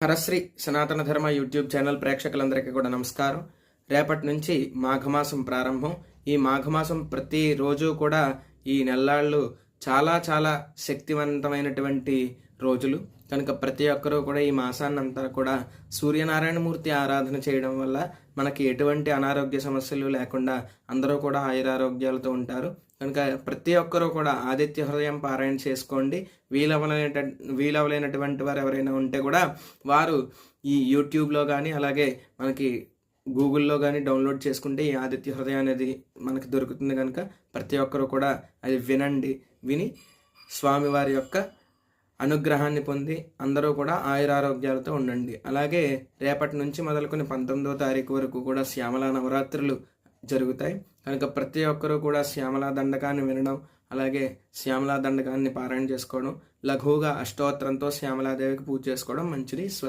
హరశ్రీ సనాతన ధర్మ YouTube channel ప్రేక్షకులందరికీ కూడా నమస్కారం. రేపటి నుంచి మాఘమాసం ప్రారంభం. ఈ మాఘమాసం ప్రతిరోజు కూడా ఈ నెల్లాళ్ళు చాలా చాలా శక్తివంతమైనటువంటి రోజులు కనుక ప్రతి ఒక్కరూ కూడా ఈ మాసాన్నంతా కూడా సూర్యనారాయణమూర్తి ఆరాధన చేయడం వల్ల మనకి ఎటువంటి అనారోగ్య సమస్యలు లేకుండా అందరూ కూడా ఆయురారోగ్యాలతో ఉంటారు. కనుక ప్రతి ఒక్కరూ కూడా ఆదిత్య హృదయం పారాయణ చేసుకోండి. వీలవలేనటువంటి వారు ఎవరైనా ఉంటే కూడా వారు ఈ యూట్యూబ్లో కానీ అలాగే మనకి గూగుల్లో కానీ డౌన్లోడ్ చేసుకుంటే ఈ ఆదిత్య హృదయం అనేది మనకి దొరుకుతుంది. కనుక ప్రతి ఒక్కరూ కూడా అది వినండి. విని స్వామివారి యొక్క అనుగ్రహాన్ని పొంది అందరూ కూడా ఆయురారోగ్యాలతో ఉండండి. అలాగే రేపటి నుంచి మొదలుకొని 19వ తారీఖు వరకు కూడా శ్యామలా నవరాత్రులు జరుగుతాయి. కనుక ప్రతి ఒక్కరూ కూడా శ్యామలా దండకాన్ని వినడం, అలాగే శ్యామలా దండకాన్ని పారాయణ చేసుకోవడం, లఘువుగా అష్టోత్తరంతో శ్యామలాదేవికి పూజ చేసుకోవడం మంచిది.